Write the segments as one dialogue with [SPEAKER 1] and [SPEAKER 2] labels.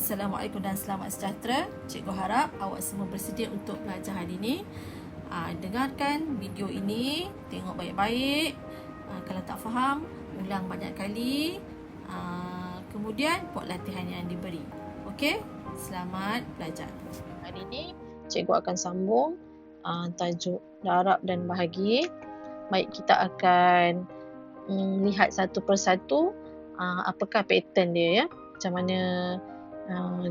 [SPEAKER 1] Assalamualaikum dan selamat sejahtera. Cikgu harap awak semua bersedia untuk belajar hari ini. Dengarkan video ini, tengok baik-baik. Kalau tak faham, ulang banyak kali. Kemudian buat latihan yang diberi. Okey? Selamat belajar.
[SPEAKER 2] Hari ini cikgu akan sambung tajuk darab dan bahagi. Baik, kita akan lihat satu persatu apakah pattern dia, ya. Macam mana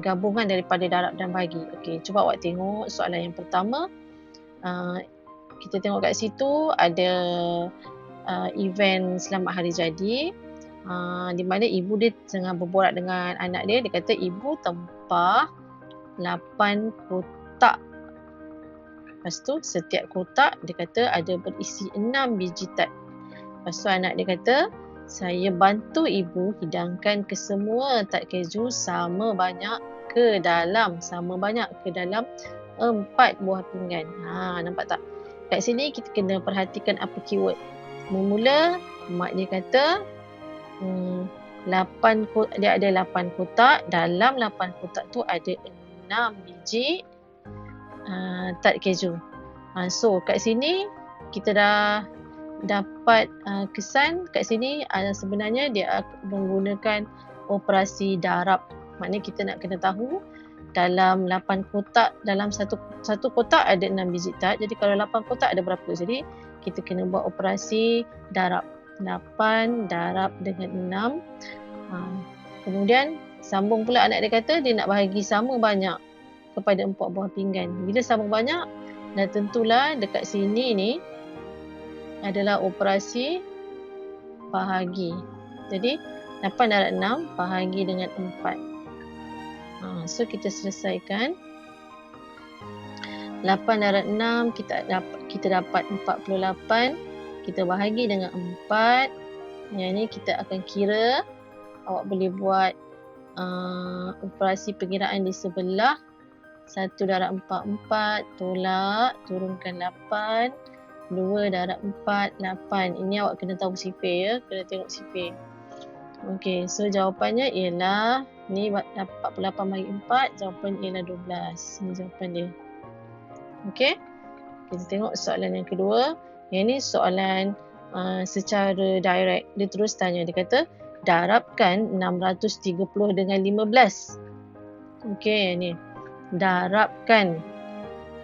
[SPEAKER 2] gabungan daripada darab dan bahagi. Okey, cuba awak tengok soalan yang pertama. Kita tengok kat situ ada event selamat hari jadi, di mana ibu dia tengah berborak dengan anak dia. Dia kata ibu tempah 8 kotak. Lepas tu setiap kotak dia kata ada berisi 6 biji tad. Lepas tu anak dia kata, saya bantu ibu hidangkan kesemua tad keju sama banyak ke dalam 4 buah pinggan. Nampak tak? Kat sini kita kena perhatikan apa keyword. Mula mak dia kata dia ada 8 kotak. Dalam 8 kotak tu ada 6 biji tad keju. So kat sini kita dah dapat kesan kat sini sebenarnya dia menggunakan operasi darab. Maknanya kita nak kena tahu dalam 8 kotak, dalam satu kotak ada 6 biji tad. Jadi kalau 8 kotak ada berapa? Jadi kita kena buat operasi darab. 8 darab dengan 6. Kemudian sambung pula anak dia kata dia nak bahagi sama banyak kepada 4 buah pinggan. Bila sama banyak, dah tentulah dekat sini ni adalah operasi bahagi. Jadi 8 darab 6 bahagi dengan 4. So kita selesaikan. 8 darab 6 kita dapat 48. Kita bahagi dengan 4. Yang ni kita akan kira. Awak boleh buat operasi pengiraan di sebelah. 1 darab 4, 4. Tolak, turunkan 8. 2 darab 4, 8. Ini awak kena tahu sifir, ya. Kena tengok sifir. Okey, so jawapannya ialah, ni dapat 48 bagi 4, jawapannya ialah 12. Ini jawapan dia. Okey. Kita tengok soalan yang kedua. Yang ni soalan secara direct. Dia terus tanya, dia kata, darabkan 630 dengan 15. Okey, ni. Darabkan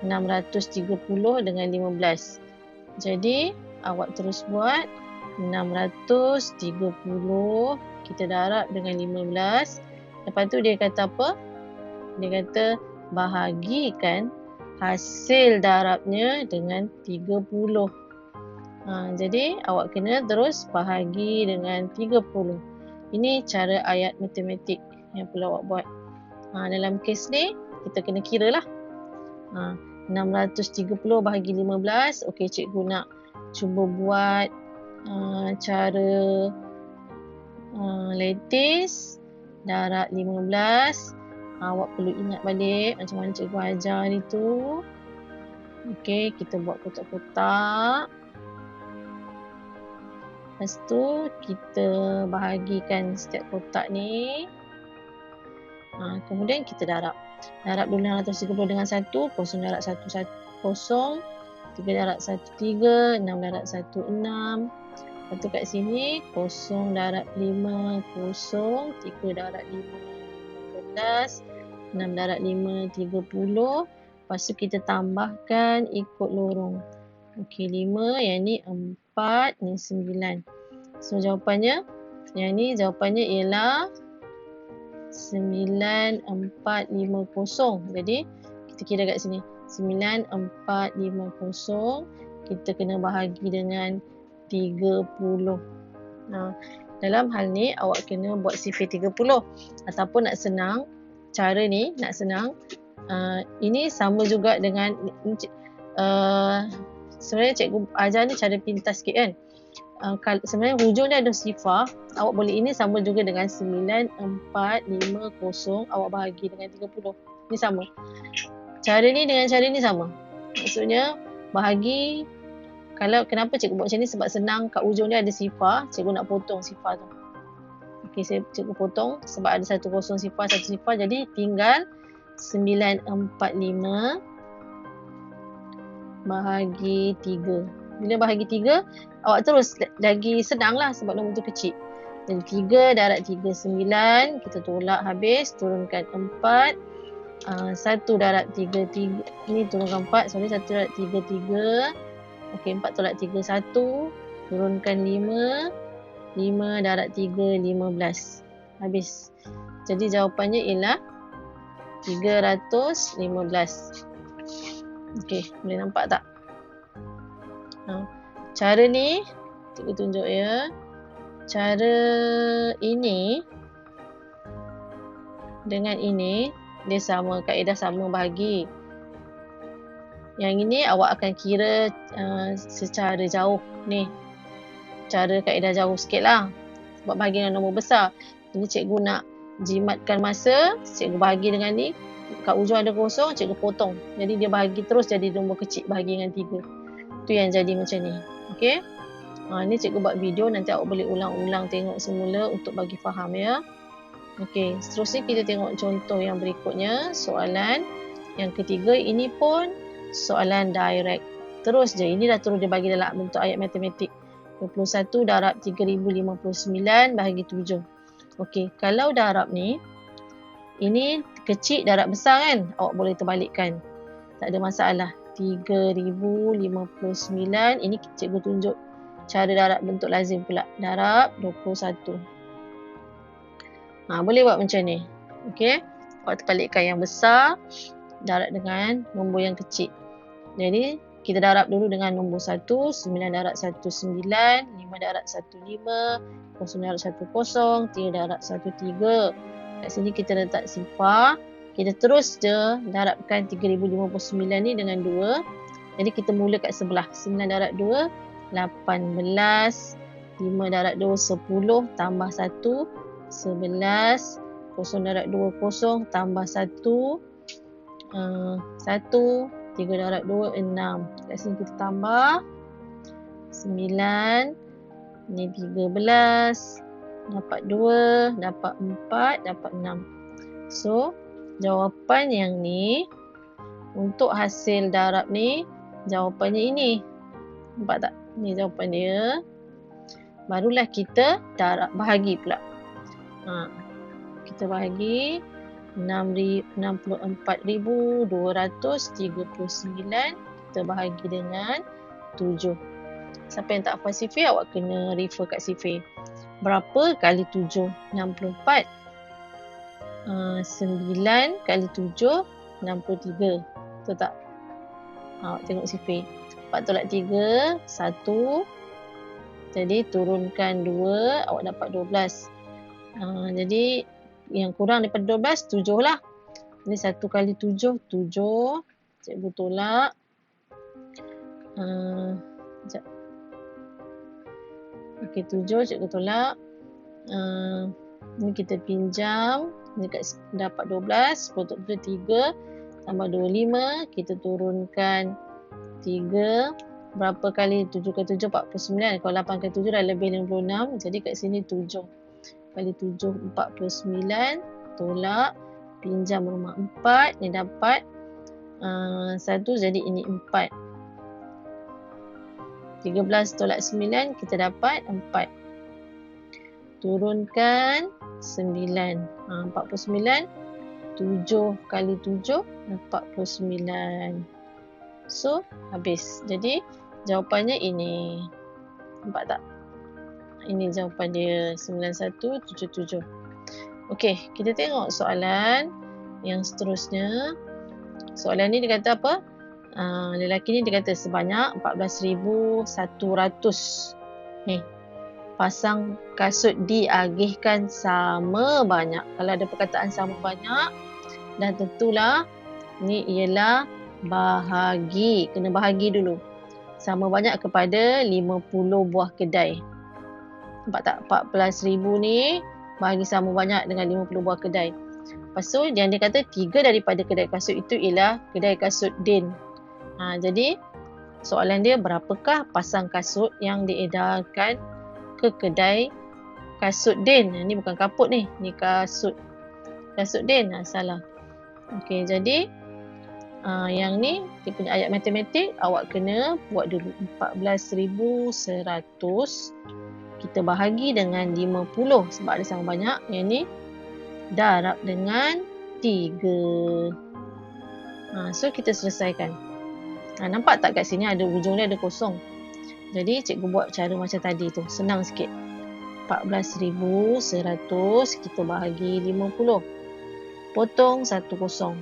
[SPEAKER 2] 630 dengan 15. Jadi, awak terus buat 630 kita darab dengan 15. Lepas tu dia kata apa? Dia kata bahagikan hasil darabnya dengan 30. Jadi, awak kena terus bahagi dengan 30. Ini cara ayat matematik yang perlu awak buat. Dalam kes ni, kita kena kira lah. 630 bahagi 15. Okey, cikgu nak cuba buat cara lattice darab 15. Awak perlu ingat balik macam mana cikgu ajar hari tu. Okey, kita buat kotak-kotak. Lepas tu kita bahagikan setiap kotak ni. Kemudian kita darab. Darab dulu 630 dengan 1, 0 darab 1, 0, 3 darab 1, 3, 6 darab 1, 6. Lepas tu kat sini, 0 darab 5, 0, 3 darab 5, 15, 6 darab 5, 30. Lepas tu kita tambahkan ikut lorong. Okey, 5, yang ni 4, ni 9. So jawapannya, yang ni jawapannya ialah 9450. Jadi kita kira kat sini 9450. Kita kena bahagi dengan 30. Dalam hal ni awak kena buat sifir 30. Ataupun nak senang, cara ni nak senang, ini sama juga dengan sebenarnya cikgu ajar ni cara pintas sikit kan. Sebenarnya hujung dia ada sifar. Awak boleh, ini sama juga dengan 9450. Awak bahagi dengan 30. Ini sama. Cara ni dengan cara ni sama. Maksudnya bahagi. Kenapa cikgu buat macam ni? Sebab senang, kat hujung dia ada sifar. Cikgu nak potong sifar tu. Okey, cikgu potong sebab ada 1 sifar jadi tinggal 945 bahagi 3. Bila bahagi 3, awak terus lagi senanglah sebab nombor tu kecil. Jadi 3 darab 3 9, kita tolak habis, turunkan 4. 1 darab 3 ni turunkan 4, 1 darab 3 3. Okey, 4 tolak 3 1, turunkan 5. 5 darab 3 15. Habis. Jadi jawapannya ialah 315. Okey, boleh nampak tak? Cara ni cikgu tunjuk ya. Cara ini dengan ini dia sama, kaedah sama bahagi. Yang ini awak akan kira secara jauh ni. Cara kaedah jauh sikit lah. Sebab bahagi dengan nombor besar. Jadi cikgu nak jimatkan masa, cikgu bahagi dengan ni. Kat ujung ada kosong, cikgu potong. Jadi dia bahagi terus jadi nombor kecil bahagi dengan 3. Tu yang jadi macam ni. Okey. Ni cikgu buat video, nanti awak boleh ulang-ulang tengok semula untuk bagi faham ya. Okey, seterusnya kita tengok contoh yang berikutnya. Soalan yang ketiga, ini pun soalan direct. Terus je, ini dah terus dia bagi dalam bentuk ayat matematik. 21 darab 3059 bahagi 7. Okey, kalau darab ni, ini kecil darab besar kan? Awak boleh terbalikkan. Tak ada masalah. 3059, ini cikgu tunjuk cara darab bentuk lazim pula. Darab 21. Boleh buat macam ni. Okey. Awak terbalikkan yang besar darab dengan nombor yang kecil. Jadi kita darab dulu dengan nombor 1, 9 darab 1 9, 5 darab 1 5, 0 darab 1 0, 3 darab 1 3. Kat sini kita letak sifar. Kita terus je darabkan 3059 ni dengan 2. Jadi kita mula kat sebelah. 9 darab 2 18, 5 darab 2 10 tambah 1 11, 0 darab 2 0 tambah 1 1, 3 darab 2 6. Kat sini kita tambah 9, ni 13, dapat 2, dapat 4, dapat 6. So jawapan yang ni untuk hasil darab ni, jawapannya ini. Nampak tak? Ni jawapan dia. Barulah kita darab bahagi pula. Kita bahagi 64,239, kita bahagi dengan 7. Siapa yang tak hafal sifir, awak kena refer kat sifir. Berapa kali 7? 64. 9 kali 7, 63. Betul tak? Awak tengok sifir. 4 tolak 3, 1. Jadi turunkan 2, awak dapat 12. Jadi yang kurang daripada 12, 7 lah. Jadi 1 kali 7, 7. Cikgu tolak. Sekejap. Okey, 7 cikgu tolak. Ni kita pinjam. Ni dapat 12. 10 3. Tambah 25. Kita turunkan 3. Berapa kali 7 kali 7? 49. Kalau 8 kali 7 dah lebih 56. Jadi kat sini 7. Kali 7, 49. Tolak. Pinjam rumah 4. Ni dapat 1. Jadi ini 4. 13 tolak 9. Kita dapat 4. Turunkan 9. 49. 7 kali 7. 49. So, habis. Jadi, jawapannya ini. Nampak tak? Ini jawapan dia. 9177. Okey, kita tengok soalan yang seterusnya. Soalan ni dia kata apa? Lelaki ni dia kata sebanyak 14,100. Ni. Pasang kasut diagihkan sama banyak. Kalau ada perkataan sama banyak, dan tentulah ni ialah bahagi. Kena bahagi dulu. Sama banyak kepada 50 buah kedai. Nampak tak? 14,000 ni bahagi sama banyak dengan 50 buah kedai. Lepas tu yang dia kata 3 daripada kedai kasut itu ialah kedai kasut Din. Jadi soalan dia, berapakah pasang kasut yang diedarkan ke kedai kasut din. Ni bukan kaput ni. Ni kasut. Kasut din. Salah. Okey, jadi yang ni dia punya ayat matematik awak kena buat dulu. 14,100 kita bahagi dengan 50 sebab ada sama banyak. Yang ni darab dengan 3. So kita selesaikan. Nampak tak kat sini ada ujung dia ada kosong. Jadi cikgu buat cara macam tadi tu. Senang sikit. 14,100 kita bahagi 50. Potong 1 kosong.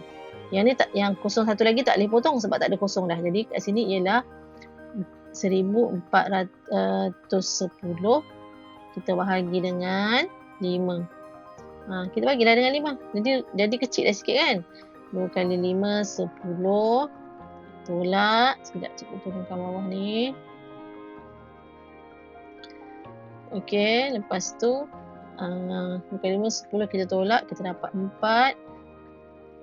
[SPEAKER 2] Yang ni tak, yang kosong satu lagi tak boleh potong sebab tak ada kosong dah. Jadi kat sini ialah 1,410 kita bahagi dengan 5. Kita bagilah dengan 5. Jadi kecil dah sikit kan. 2 kali 5, 10. Tolak. Sekejap cikgu turunkan bawah ni. Okey, lepas tu 2 kali 5, 10 kita tolak. Kita dapat 4.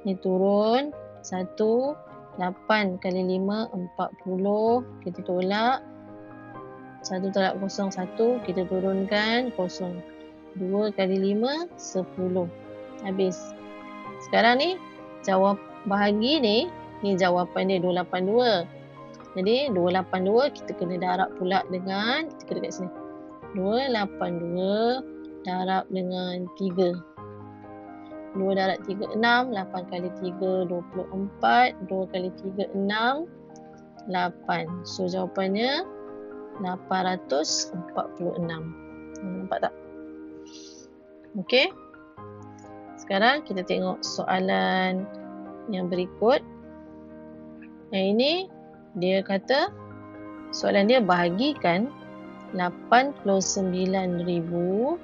[SPEAKER 2] Ni turun 1. 8 kali 5, 40. Kita tolak. 1 tolak 0, 1. Kita turunkan 0. 2 kali 5, 10. Habis. Sekarang ni, jawab bahagi ni jawapan dia 282. Jadi 282 kita kena darab pula dengan, kita kena kat sini. 282 darab dengan 3. 2 darab 3, 6. 8 kali 3, 24. 2 kali 3, 6. 8. So jawapannya 846. Nampak tak? Okey. Sekarang kita tengok soalan yang berikut. Yang ini dia kata soalan dia bahagikan 89,000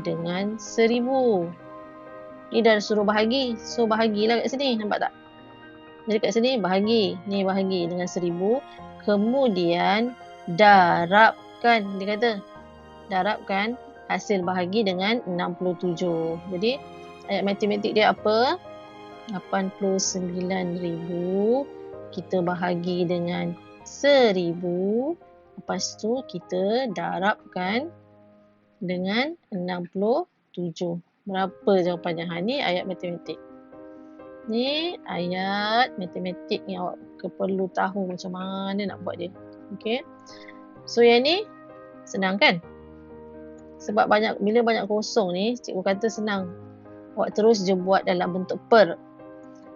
[SPEAKER 2] dengan 1,000. Ni dah suruh bahagi. So bahagilah kat sini. Nampak tak? Jadi kat sini bahagi. Ni bahagi dengan 1,000. Kemudian darabkan. Dia kata darabkan hasil bahagi dengan 67. Jadi ayat matematik dia apa? 89,000 kita bahagi dengan 1,000. Lepas tu kita darabkan dengan 67. Berapa jawapannya? Ni ayat matematik. Ni ayat matematik yang awak perlu tahu macam mana nak buat dia. Okey. So yang ni senang kan? Sebab bila banyak kosong ni, cikgu kata senang. Awak terus je buat dalam bentuk per.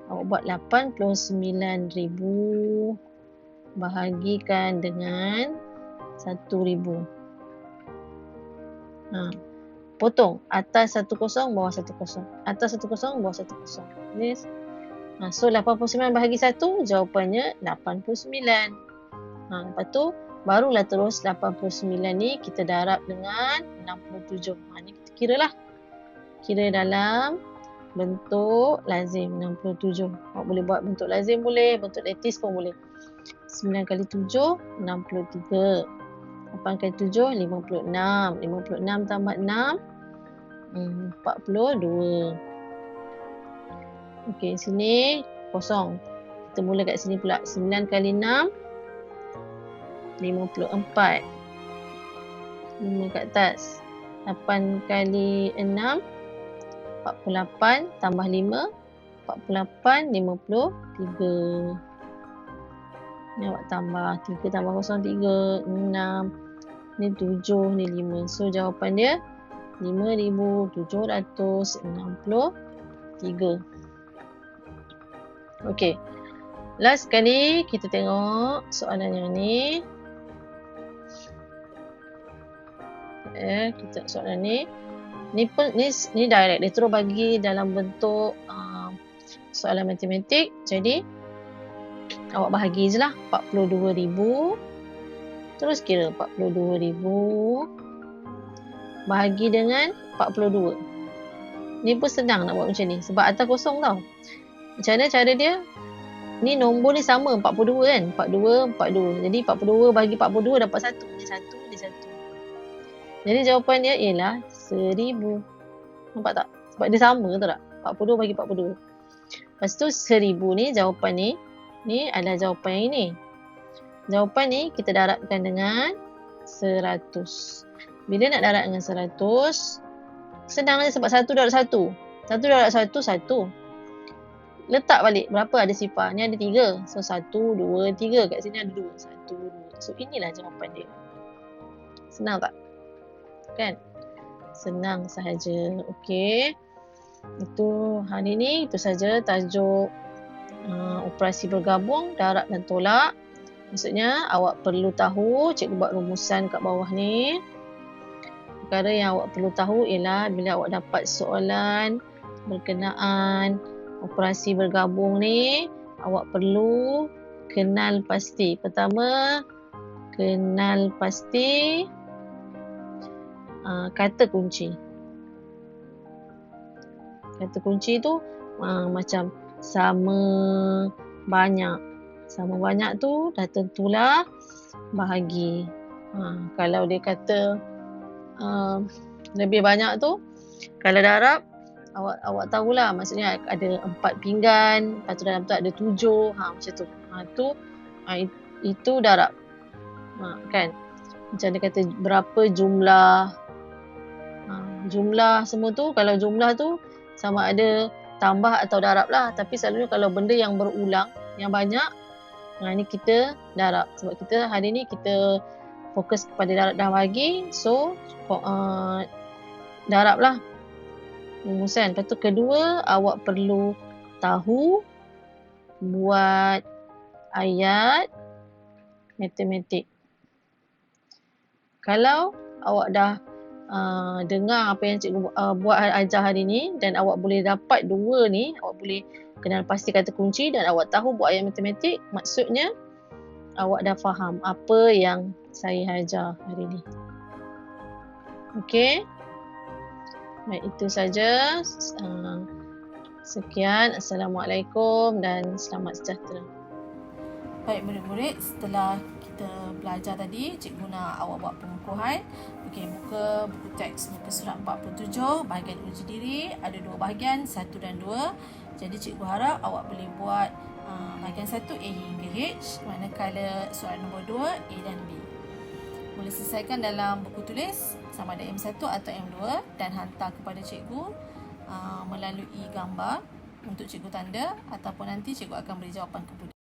[SPEAKER 2] Awak buat 89,000 bahagikan dengan 1,000. Potong. Atas 1 bawah 1. Atas 1 bawah 1. Yes. So 89 bahagi 1, jawapannya 89. Lepas tu barulah terus 89 ni kita darab dengan 67. Ni kita kira lah. Kira dalam bentuk lazim 67. Awak boleh buat bentuk lazim boleh, bentuk lattice pun boleh. 9 kali 7, 63. 8 kali 7, 56. 56 tambah 6, 42. Okey, sini kosong. Kita mula kat sini pula. 9 kali 6, 54. 5 kat atas. 8 kali 6, 48 tambah 5, 48, 53. Ni awak tambah 3 tambah 0, 3, 6. Ni 7, ni 5. So jawapan dia 5,763. Okey. Last kali kita tengok soalan yang ni. Kita soalan ni. Ni pun ni direct, dia terus bagi dalam bentuk soalan matematik. Jadi awak bahagi je lah 42,000. Terus kira 42,000 bahagi dengan 42. Ni pun senang nak buat macam ni sebab atas kosong tau. Macam mana cara dia? Ni nombor ni sama 42 kan? 42, 42. Jadi 42 bahagi 42 dapat 1. Ni 1, ni 1. Jadi jawapan dia ialah 1,000. Nampak tak? Sebab dia sama tu tak? 42 bagi 42. Lepas tu 1,000 ni jawapan ni. Ni adalah jawapan yang ini. Jawapan ni kita darabkan dengan 100. Bila nak darab dengan 100, senang je sebab 1 darab 1. 1 darab 1, 1. Letak balik berapa ada sifar. Ni ada 3. So 1, 2, 3. Kat sini ada 2. 1, 2. So inilah jawapan dia. Senang tak? Kan? Senang sahaja. Okey. Itu hari ni itu saja tajuk operasi bergabung, darab dan tolak. Maksudnya awak perlu tahu, cikgu buat rumusan kat bawah ni. Perkara yang awak perlu tahu ialah bila awak dapat soalan berkenaan operasi bergabung ni, awak perlu kenal pasti. Pertama, kenal pasti kata kunci. Kata kunci tu macam sama, banyak. Sama banyak tu dah tentulah bahagi. Kalau dia kata lebih banyak tu, kalau darab, awak tahulah maksudnya ada 4 pinggan, lepas tu dalam tu ada 7, macam tu. Itu darab. Kan? Macam dia kata berapa jumlah. Jumlah semua tu, kalau jumlah tu sama ada tambah atau darab lah. Tapi selalunya kalau benda yang berulang, yang banyak, ni kita darab. Sebab kita hari ni kita fokus kepada darab dan bahagi. So, darab lah. Rumusan. Lepas tu kedua, awak perlu tahu buat ayat matematik. Kalau awak dah dengar apa yang cikgu buat ajar hari ni dan awak boleh dapat dua ni, awak boleh kenal pasti kata kunci dan awak tahu buat ayat matematik, maksudnya awak dah faham apa yang saya ajar hari ni. Okey. Baik, itu saja. Sekian. Assalamualaikum dan selamat sejahtera.
[SPEAKER 1] Baik murid-murid, setelah kita belajar tadi, cikgu nak awak buat pengukuhan. Okey, buka buku teks muka surat 47, bahagian uji diri, ada 2 bahagian, 1 dan 2. Jadi cikgu harap awak boleh buat bahagian 1 A hingga H, manakala soalan nombor 2 A dan B. Boleh selesaikan dalam buku tulis sama ada M1 atau M2 dan hantar kepada cikgu melalui gambar untuk cikgu tanda, ataupun nanti cikgu akan beri jawapan kemudian.